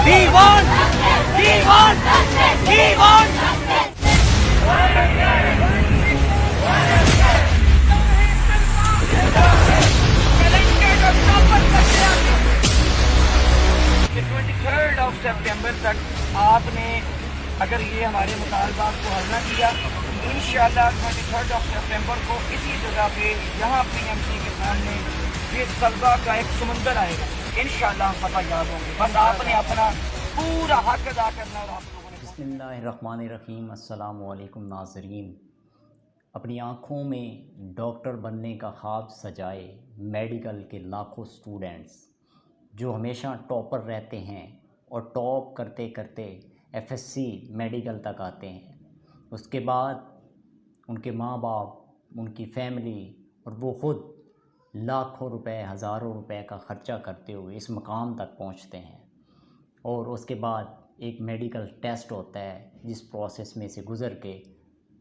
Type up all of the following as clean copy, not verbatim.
We want justice. We want justice. We want justice. Third of सितंबर तक आपने अगर ये हमारे मुतालबात को हल न किया, इंशाअल्लाह 23 सितंबर को इसी जगह पे यहाँ PMC के सामने ये तलबा का एक समुंदर आएगा। इंशाअल्लाह हम पता याद होंगे, बस आपने अपना पूरा हक अदा करना। और आप लोगों ने बिस्मिल्लाहिर्रहमानिर्रहीम। अस्सलामु अलैकुम नाज़रीन। अपनी आँखों में डॉक्टर बनने का ख्वाब सजाए मेडिकल के लाखों स्टूडेंट्स जो हमेशा टॉपर रहते हैं और टॉप करते करते FSC मेडिकल तक आते हैं, उसके बाद उनके माँ बाप, उनकी फैमिली और वो ख़ुद लाखों रुपए, हज़ारों रुपए का ख़र्चा करते हुए इस मकाम तक पहुंचते हैं। और उसके बाद एक मेडिकल टेस्ट होता है जिस प्रोसेस में से गुज़र के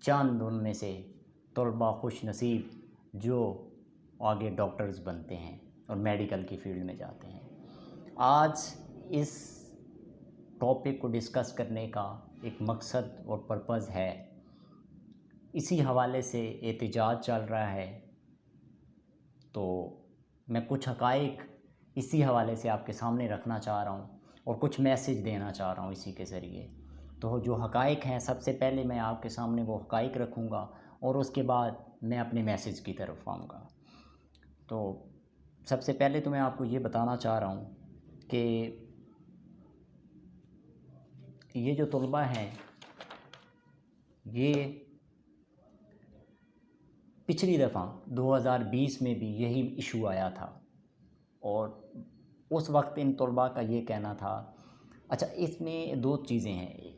चंद उनमें से तलबा खुश नसीब जो आगे डॉक्टर्स बनते हैं और मेडिकल की फील्ड में जाते हैं। आज इस टॉपिक को डिस्कस करने का एक मकसद और पर्पज़ है, इसी हवाले से एहतजाज चल रहा है, तो मैं कुछ हक़ाइक़ इसी हवाले से आपके सामने रखना चाह रहा हूँ और कुछ मैसेज देना चाह रहा हूँ इसी के ज़रिए। तो जो हक़ाइक़ हैं, सबसे पहले मैं आपके सामने वो हक़ाइक़ रखूँगा और उसके बाद मैं अपने मैसेज की तरफ आऊँगा। तो सबसे पहले तो मैं आपको ये बताना चाह रहा हूँ कि ये जो तलबा हैं, ये पिछली दफ़ा 2020 में भी यही इशू आया था और उस वक्त इन तलबा का ये कहना था। अच्छा, इसमें दो चीज़ें हैं।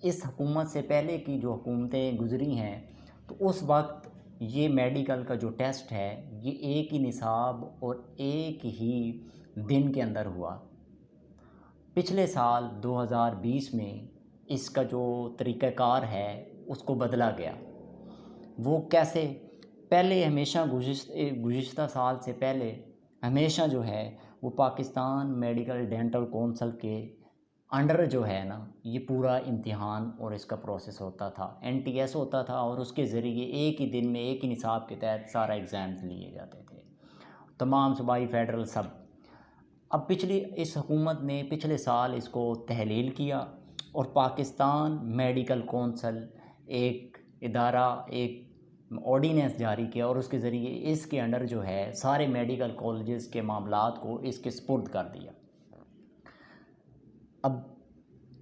इस हुकूमत से पहले की जो हुकूमतें गुज़री हैं, तो उस वक्त ये मेडिकल का जो टेस्ट है ये एक ही निसाब और एक ही दिन के अंदर हुआ। पिछले साल 2020 में इसका जो तरीक़ाकार है उसको बदला गया। वो कैसे? पहले हमेशा गुज़िश्ता साल से पहले हमेशा जो है वो पाकिस्तान मेडिकल डेंटल कौंसिल के अंडर जो है ना, ये पूरा इम्तिहान और इसका प्रोसेस होता था। NTS होता था और उसके ज़रिए एक ही दिन में एक ही निसाब के तहत सारा एग्ज़ाम्स लिए जाते थे, तमाम सूबाई फेडरल सब। अब इस हुकूमत ने पिछले साल इसको तहलील किया और पाकिस्तान मेडिकल कौंसिल एक इदारा, एक ऑर्डिनेंस जारी किया और उसके ज़रिए इसके अंडर जो है सारे मेडिकल कॉलेजेस के मामलात को इसके स्पुर्द कर दिया। अब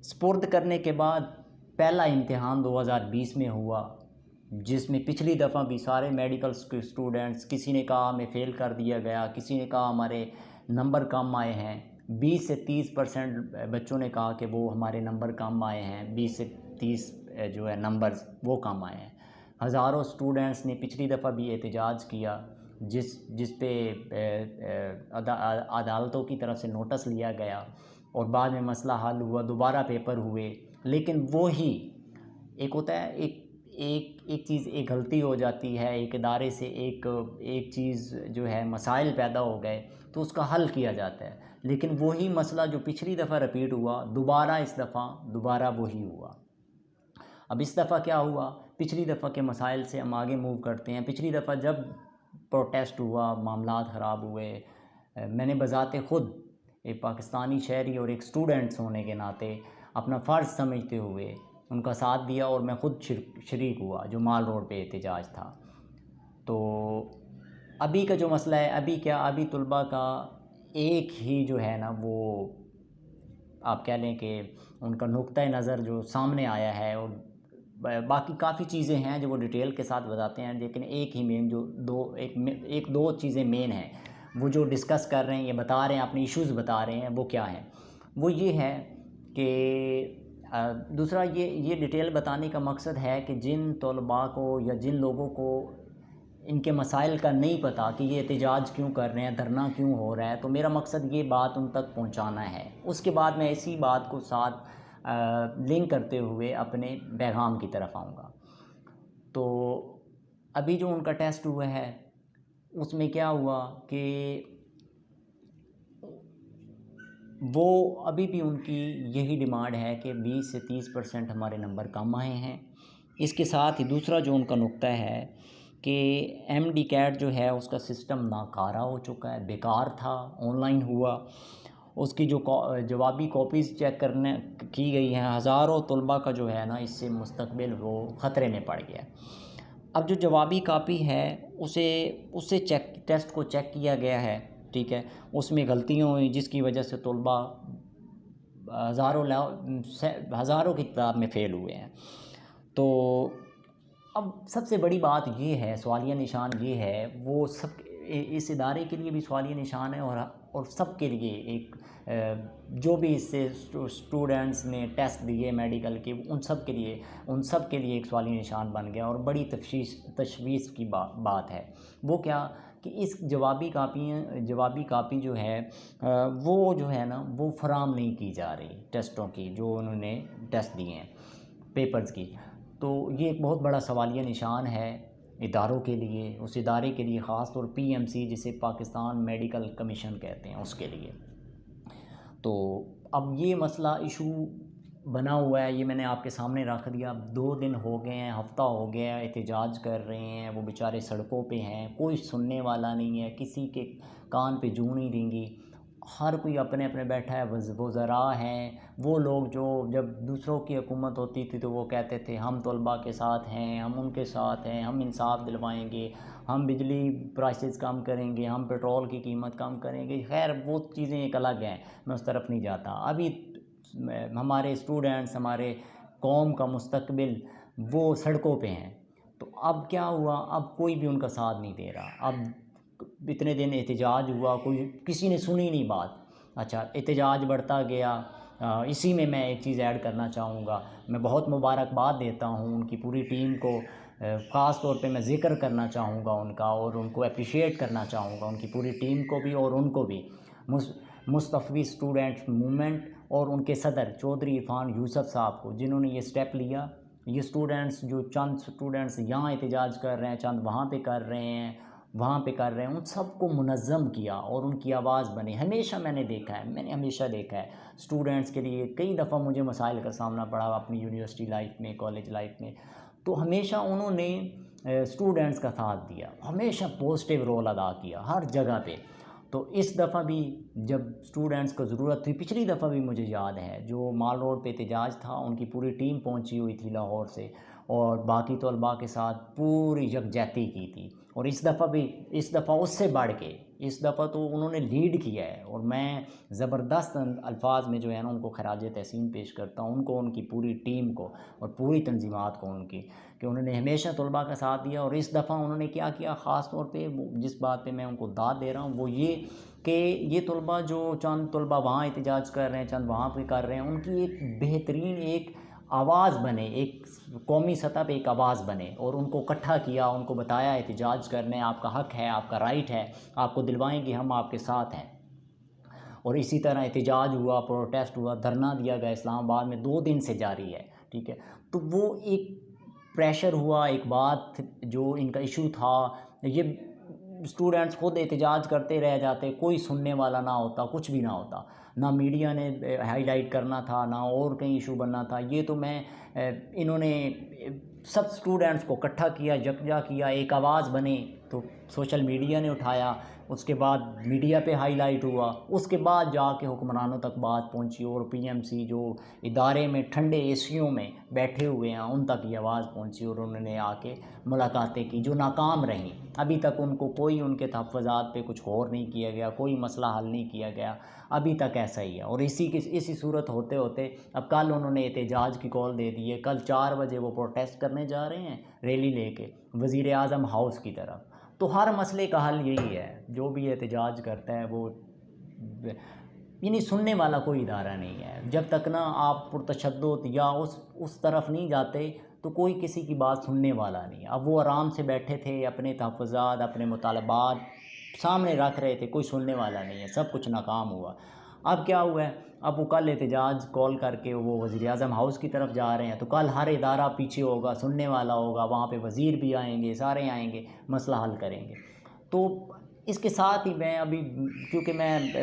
स्पुर्द करने के बाद पहला इम्तिहान 2020 में हुआ, जिसमें पिछली दफ़ा भी सारे मेडिकल स्टूडेंट्स, किसी ने कहा हमें फ़ेल कर दिया गया, किसी ने कहा हमारे नंबर कम आए हैं। 20 से 30% बच्चों ने कहा कि वो हमारे नंबर कम आए हैं, 20 से 30 जो है नंबर्स वो कम आए हैं। हज़ारों स्टूडेंट्स ने पिछली दफ़ा भी एहतजाज किया, जिस पे अदालतों की तरफ से नोटिस लिया गया और बाद में मसला हल हुआ, दोबारा पेपर हुए। लेकिन वो ही एक होता है, एक चीज़, एक गलती हो जाती है एक इदारे से, एक चीज़ जो है मसाइल पैदा हो गए तो उसका हल किया जाता है, लेकिन वही मसला जो पिछली दफ़ा रिपीट हुआ दोबारा इस दफ़ा दोबारा वही हुआ। अब इस दफ़ा क्या हुआ, पिछली दफ़ा के मसाइल से हम आगे मूव करते हैं। पिछली दफ़ा जब प्रोटेस्ट हुआ, मामलात ख़राब हुए, मैंने बज़ाते ख़ुद एक पाकिस्तानी शहरी और एक स्टूडेंट्स होने के नाते अपना फ़र्ज़ समझते हुए उनका साथ दिया और मैं ख़ुद शरीक हुआ जो माल रोड पे एहतजाज था। तो अभी का जो मसला है, अभी तलबा का एक ही जो है ना, वो आप कह लें कि उनका नुक्ता नज़र जो सामने आया है, और बाकी काफ़ी चीज़ें हैं जो वो डिटेल के साथ बताते हैं, लेकिन एक ही मेन जो दो चीज़ें मेन हैं वो जो डिस्कस कर रहे हैं, ये बता रहे हैं, अपने इश्यूज़ बता रहे हैं, वो क्या है? वो ये है कि दूसरा ये डिटेल बताने का मकसद है कि जिन तलबा को या जिन लोगों को इनके मसाइल का नहीं पता कि ये एहतजाज क्यों कर रहे हैं, धरना क्यों हो रहा है, तो मेरा मकसद ये बात उन तक पहुंचाना है। उसके बाद मैं इसी बात को साथ लिंक करते हुए अपने पैगाम की तरफ आऊँगा। तो अभी जो उनका टेस्ट हुआ है उसमें क्या हुआ कि वो अभी भी उनकी यही डिमांड है कि 20 से 30% हमारे नंबर कम आए हैं। इसके साथ ही दूसरा जो उनका नुक्ता है कि एमडी कैट जो है उसका सिस्टम नाकारा हो चुका है, बेकार था, ऑनलाइन हुआ। उसकी जो जवाबी कॉपीज़ चेक करने की गई हैं, हज़ारों तलबा का जो है ना इससे मुस्तकबिल वो ख़तरे में पड़ गया। अब जो जवाबी कापी है उसे टेस्ट को चेक किया गया है, ठीक है, उसमें गलतियाँ हुई जिसकी वजह से तलबा हज़ारों की तादाद में फ़ेल हुए हैं। तो अब सबसे बड़ी बात ये है, सवालिया निशान ये है, वो सब इस इदारे के लिए भी सवालिया निशान है और सब के लिए एक जो भी इससे स्टूडेंट्स ने टेस्ट दिए मेडिकल के उन सब के लिए एक सवालिया निशान बन गया। और बड़ी तशवीश की बात है वो क्या कि इस जवाबी कापी जो है वो जो है ना वो फराम नहीं की जा रही टेस्टों की, जो उन्होंने टेस्ट दिए हैं पेपर्स की। तो ये एक बहुत बड़ा सवालिया निशान है इदारों के लिए, उस इदारे के लिए, ख़ास तौर पीएमसी जिसे पाकिस्तान मेडिकल कमीशन कहते हैं उसके लिए। तो अब ये मसला इशू बना हुआ है, ये मैंने आपके सामने रख दिया। अब 2 दिन हो गए हैं, हफ़्ता हो गया है, एहतजाज कर रहे हैं, वो बेचारे सड़कों पे हैं, कोई सुनने वाला नहीं है, किसी के कान पे जूं नहीं रेंगी, हर कोई अपने अपने बैठा है। वज़रा हैं वो लोग जो जब दूसरों की हुकूमत होती थी तो वो कहते थे हम तलबा के साथ हैं, हम उनके साथ हैं, हम इंसाफ दिलवाएंगे, हम बिजली प्राइसेस कम करेंगे, हम पेट्रोल की कीमत कम करेंगे। खैर वो चीज़ें एक अलग हैं, मैं उस तरफ नहीं जाता। अभी हमारे स्टूडेंट्स, हमारे कौम का मुस्तकबिल वो सड़कों पे हैं। तो अब क्या हुआ, अब कोई भी उनका साथ नहीं दे रहा। अब इतने दिन एहतजाज हुआ, किसी ने सुनी नहीं बात। अच्छा, एहतजाज बढ़ता गया। इसी में मैं एक चीज़ ऐड करना चाहूँगा, मैं बहुत मुबारकबाद देता हूँ उनकी पूरी टीम को, ख़ास तौर पे मैं ज़िक्र करना चाहूँगा उनका और उनको अप्रिशिएट करना चाहूँगा, उनकी पूरी टीम को भी और उनको भी, मुस्तफ़ी स्टूडेंट मूवमेंट और उनके सदर चौधरी इरफान यूसुफ साहब को, जिन्होंने ये स्टेप लिया। ये स्टूडेंट्स जो चंद स्टूडेंट्स यहाँ एहतजाज कर रहे हैं, चंद वहाँ पे कर रहे हैं, उन सबको मुनज़्ज़म किया और उनकी आवाज़ बनी। मैंने हमेशा देखा है स्टूडेंट्स के लिए कई दफ़ा मुझे मसाइल का सामना पड़ा अपनी यूनिवर्सिटी लाइफ में, कॉलेज लाइफ में, तो हमेशा उन्होंने स्टूडेंट्स का साथ दिया, हमेशा पॉजिटिव रोल अदा किया हर जगह पे। तो इस दफ़ा भी जब स्टूडेंट्स को ज़रूरत थी, पिछली दफ़ा भी मुझे याद है जो माल रोड पे एहतजाज था, उनकी पूरी टीम पहुंची हुई थी लाहौर से और बाकी तलबा के साथ पूरी यकजहती की थी। और इस दफ़ा उससे बढ़ के इस दफ़ा तो उन्होंने लीड किया है और मैं ज़बरदस्त अल्फाज में जो है ना उनको खराज तहसीन पेश करता हूँ, उनको, उनकी पूरी टीम को और पूरी तंजीमात को उनकी, कि उन्होंने हमेशा तलबा का साथ दिया। और इस दफ़ा उन्होंने क्या किया, ख़ास तौर पे जिस बात पे मैं उनको दाद दे रहा हूँ वो ये कि ये तलबा जो चंद तलबा वहाँ एहतजाज कर रहे हैं, चंद वहाँ पे कर रहे हैं, उनकी एक बेहतरीन एक आवाज़ बने, एक कौमी सतह पे एक आवाज़ बने और उनको इकट्ठा किया, उनको बताया एहतजाज करने आपका हक़ है, आपका राइट है, आपको दिलवाएंगे, हम आपके साथ हैं। और इसी तरह एहतजाज हुआ, प्रोटेस्ट हुआ, धरना दिया गया इस्लामाबाद में, 2 दिन से जारी है, ठीक है। तो वो एक प्रेशर हुआ, एक बात जो इनका इशू था, ये स्टूडेंट्स खुद एहतजाज करते रह जाते, कोई सुनने वाला ना होता, कुछ भी ना होता, ना मीडिया ने हाईलाइट करना था, ना और कहीं इशू बनना था। ये तो इन्होंने सब स्टूडेंट्स को इकट्ठा किया, यकजा किया, एक आवाज़ बने, तो सोशल मीडिया ने उठाया, उसके बाद मीडिया पे हाईलाइट हुआ, उसके बाद जाके हुक्मरानों तक बात पहुंची और पीएमसी जो इदारे में ठंडे एसियों में बैठे हुए हैं उन तक ये आवाज़ पहुंची और उन्होंने आके मुलाकातें की जो नाकाम रहीं। अभी तक उनको कोई, उनके तहफ़्फ़ुज़ात पे कुछ गौर नहीं किया गया, कोई मसला हल नहीं किया गया, अभी तक ऐसा ही है। और इसी सूरत होते होते अब कल उन्होंने एहतजाज की कॉल दे दी है, कल 4 बजे वो प्रोटेस्ट करने जा रहे हैं रैली लेके वज़ीर आज़म हाउस की तरफ। तो हर मसले का हल यही है, जो भी एहतजाज करता है वो, यानी सुनने वाला कोई इदारा नहीं है। जब तक ना आप पुरतशद्दुद या उस तरफ नहीं जाते तो कोई किसी की बात सुनने वाला नहीं। अब वो आराम से बैठे थे, अपने तहफ़्फ़ुज़ात, अपने मुतालबात सामने रख रहे थे, कोई सुनने वाला नहीं है, सब कुछ नाकाम हुआ। अब क्या हुआ है, अब वो कल एहतजाज कॉल करके वो वज़ीर आज़म हाउस की तरफ जा रहे हैं, तो कल हर इदारा पीछे होगा, सुनने वाला होगा, वहाँ पे वज़ीर भी आएंगे, सारे आएंगे, मसला हल करेंगे। तो इसके साथ ही मैं अभी, क्योंकि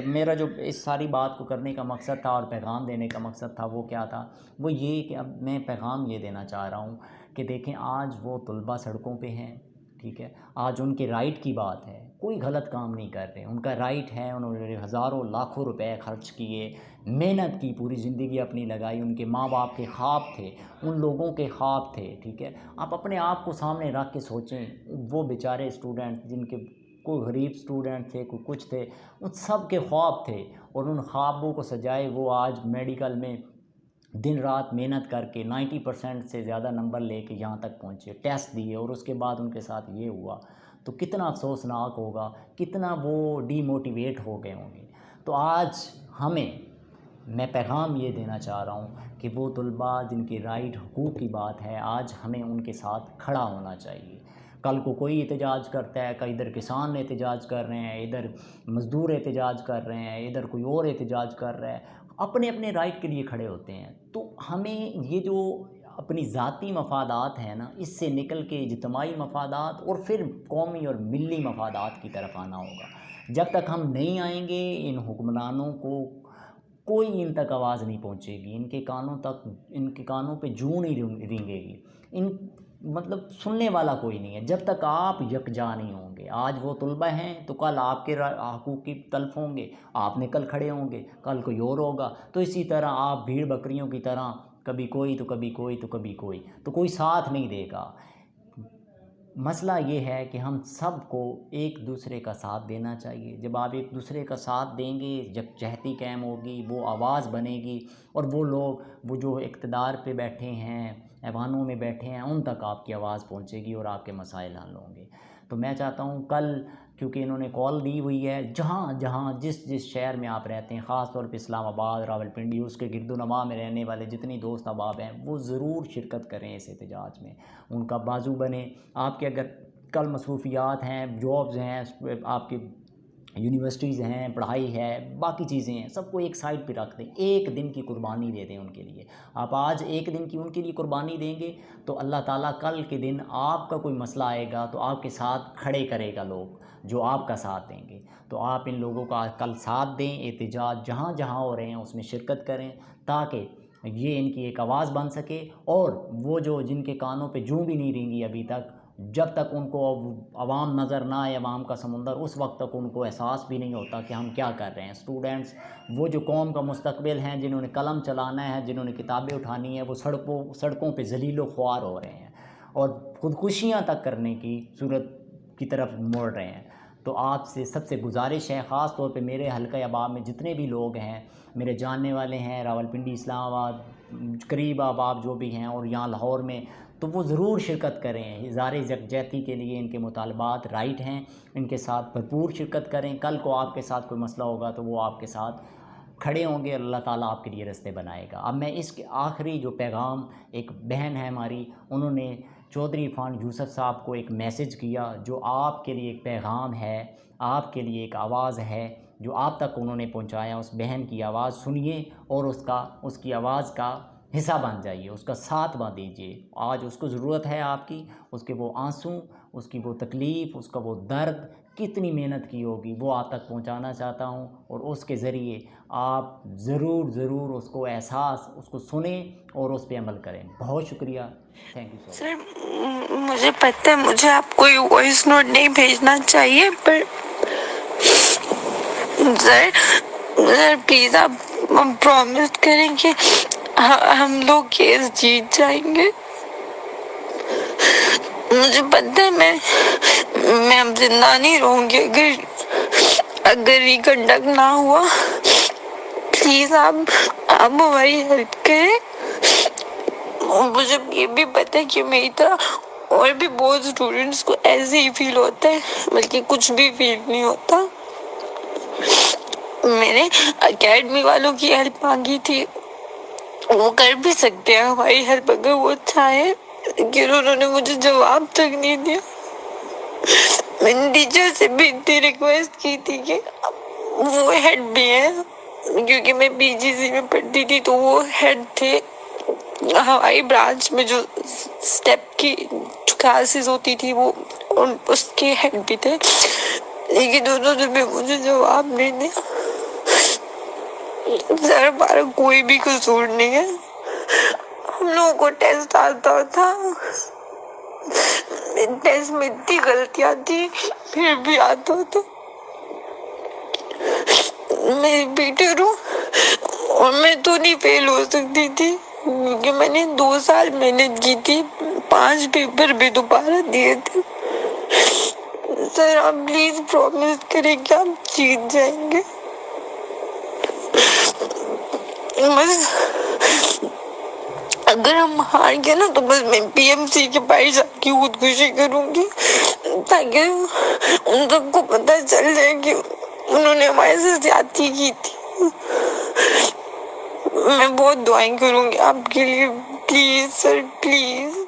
मेरा जो इस सारी बात को करने का मकसद था और पैगाम देने का मकसद था वो क्या था, वो ये कि अब मैं पैगाम ये देना चाह रहा हूँ कि देखें आज वो तलबा सड़कों पे हैं, ठीक है, आज उनके राइट की बात है, कोई गलत काम नहीं कर रहे, उनका राइट है, उन्होंने हज़ारों लाखों रुपए खर्च किए, मेहनत की, पूरी ज़िंदगी अपनी लगाई, उनके माँ बाप के ख्वाब थे, उन लोगों के ख्वाब थे, ठीक है। आप अपने आप को सामने रख के सोचें, वो बेचारे स्टूडेंट जिनके कोई गरीब स्टूडेंट थे, कोई कुछ थे, उन सब के ख्वाब थे और उन ख्वाबों को सजाए वो आज मेडिकल में दिन रात मेहनत करके 90% से ज़्यादा नंबर लेके यहाँ तक पहुँचे, टेस्ट दिए और उसके बाद उनके साथ ये हुआ, तो कितना अफसोसनाक होगा, कितना वो डीमोटिवेट हो गए होंगे। तो आज मैं पैगाम ये देना चाह रहा हूँ कि वो तलबा जिनकी राइट हुकूक की बात है, आज हमें उनके साथ खड़ा होना चाहिए। कल को कोई एहतजाज करता है, कहीं इधर किसान एहतजाज कर रहे हैं, इधर मज़दूर एहतजाज कर रहे हैं, इधर कोई और एहतजाज कर रहा है, अपने अपने राइट के लिए खड़े होते हैं। तो हमें ये जो अपनी ज़ाती मफादात हैं ना, इससे निकल के इज्तिमाई मफादात और फिर कौमी और मिली मफादात की तरफ आना होगा। जब तक हम नहीं आएंगे, इन हुक्मरानों को कोई इन तक आवाज़ नहीं पहुंचेगी, इनके कानों पे जूं नहीं रेंगेगी, इन मतलब सुनने वाला कोई नहीं है जब तक आप यकजा नहीं होंगे। आज वो तलबा हैं तो कल आपके हकूक़ की तलफ होंगे, आपने कल खड़े होंगे, कल कोई और होगा। तो इसी तरह आप भीड़ बकरियों की तरह कभी कोई तो कभी कोई तो कभी कोई, तो कोई साथ नहीं देगा। मसला ये है कि हम सबको एक दूसरे का साथ देना चाहिए। जब आप एक दूसरे का साथ देंगे, जब जहती कायम होगी, वो आवाज़ बनेगी और वो लोग वो जो इक़्तिदार पे बैठे हैं, ऐवानों में बैठे हैं, उन तक आपकी आवाज़ पहुंचेगी और आपके मसाइल हल होंगे। तो मैं चाहता हूं कल, क्योंकि इन्होंने कॉल दी हुई है, जहाँ जहाँ जिस जिस शहर में आप रहते हैं, ख़ास तौर पे इस्लामाबाद, रावलपिंडी, उसके गिरदोनवा में रहने वाले जितनी दोस्त अहबाब हैं, वो ज़रूर शिरकत करें इस एहतजाज में, उनका बाजू बने। आपके अगर कल मसरूफियात हैं, जॉब्स हैं, आपकी यूनिवर्सिटीज़ हैं, पढ़ाई है, बाकी चीज़ें हैं, सबको एक साइड पे रख दें, एक दिन की कुर्बानी दे दें उनके लिए। आप आज एक दिन की उनके लिए कुर्बानी देंगे तो अल्लाह ताला कल के दिन आपका कोई मसला आएगा तो आपके साथ खड़े करेगा लोग जो आपका साथ देंगे। तो आप इन लोगों का कल साथ दें, एहतजाज जहाँ जहाँ हो रहे हैं उसमें शिरकत करें, ताकि ये इनकी एक आवाज़ बन सके। और वो जो जिनके कानों पे जूं भी नहीं रेंगी अभी तक, जब तक उनको अवाम नज़र ना आए, अवाम का समुंदर, उस वक्त तक उनको एहसास भी नहीं होता कि हम क्या कर रहे हैं। स्टूडेंट्स वो जो कौम का मुस्तकबिल हैं, जिन्होंने कलम चलाना है, जिन्होंने किताबें उठानी है, वो सड़कों पे ज़लीलो ख्वार हो रहे हैं और ख़ुदकुशियाँ तक करने की सूरत की तरफ मोड़ रहे हैं। तो आपसे सबसे गुजारिश है, ख़ास तौर पे मेरे हल्का अहबाब में जितने भी लोग हैं, मेरे जानने वाले हैं, रावलपिंडी, इस्लामाबाद, करीब अहबाब जो भी हैं और यहाँ लाहौर में, तो वो ज़रूर शिरकत करें। इज़हार यकजहती के लिए इनके मुतालबात राइट हैं, इनके साथ भरपूर शिरकत करें। कल को आपके साथ कोई मसला होगा तो वो आपके साथ खड़े होंगे, अल्लाह ताला आपके लिए रास्ते बनाएगा। अब मैं इसके आखिरी जो पैगाम, एक बहन है हमारी, उन्होंने चौधरी इरफान यूसुफ साहब को एक मैसेज किया जो आपके लिए एक पैगाम है, आपके लिए एक आवाज़ है जो आप तक उन्होंने पहुंचाया। उस बहन की आवाज़ सुनिए और उसकी आवाज़ का हिस्सा बन जाइए, उसका साथ बन दीजिए। आज उसको ज़रूरत है आपकी, उसके वो आंसू, उसकी वो तकलीफ़, उसका वो दर्द, कितनी मेहनत की होगी, वो आप तक पहुंचाना चाहता हूं। और उसके ज़रिए आप ज़रूर उसको एहसास, उसको सुने और उस पर अमल करें। बहुत शुक्रिया, थैंक यू सर। मुझे पता है मुझे आपको ये वॉइस नोट नहीं भेजना चाहिए, पर सर प्लीज़ आप प्रॉमिस करें कि हम लोग केस जीत जाएंगे। मुझे पता है मैं अब जिंदा नहीं रहूंगी अगर रिकंडक्ट ना हुआ। प्लीज आप हमारी हेल्प करें। मुझे ये भी पता है कि मेरी तरह और भी बहुत स्टूडेंट्स को ऐसे ही फील होता है, बल्कि कुछ भी फील नहीं होता। मैंने एकेडमी वालों की हेल्प मांगी थी, वो कर भी सकते हैं हमारी हेल्प अगर वो चाहे, लेकिन उन्होंने मुझे जवाब तक नहीं दिया। मैंने टीचर से भी इतनी रिक्वेस्ट की थी कि वो हेड भी है, क्योंकि मैं बीजीसी में पढ़ती थी, तो वो हेड थे हमारी ब्रांच में, जो स्टेप की क्लासेस होती थी वो उसके हेड भी थे। लेकिन उन्होंने भी मुझे जवाब नहीं दिया। सर हमारा कोई भी कसूर नहीं है, हम लोगों को टेस्ट आता था, टेस्ट में इतनी गलतियां थी फिर भी आता था। मैं बीटर हूँ और मैं तो नहीं फेल हो सकती थी क्योंकि मैंने 2 साल मेहनत की थी, 5 पेपर भी दोबारा दिए थे। सर आप प्लीज प्रॉमिस करें कि आप जीत जाएंगे। बस अगर हम हार गए ना तो बस मैं पीएमसी के पास जाके खुदकुशी करूंगी ताकि उन सबको पता चल जाए कि उन्होंने हमारे साथ ज्यादती की थी। मैं बहुत दुआएं करूंगी आपके लिए, प्लीज सर प्लीज।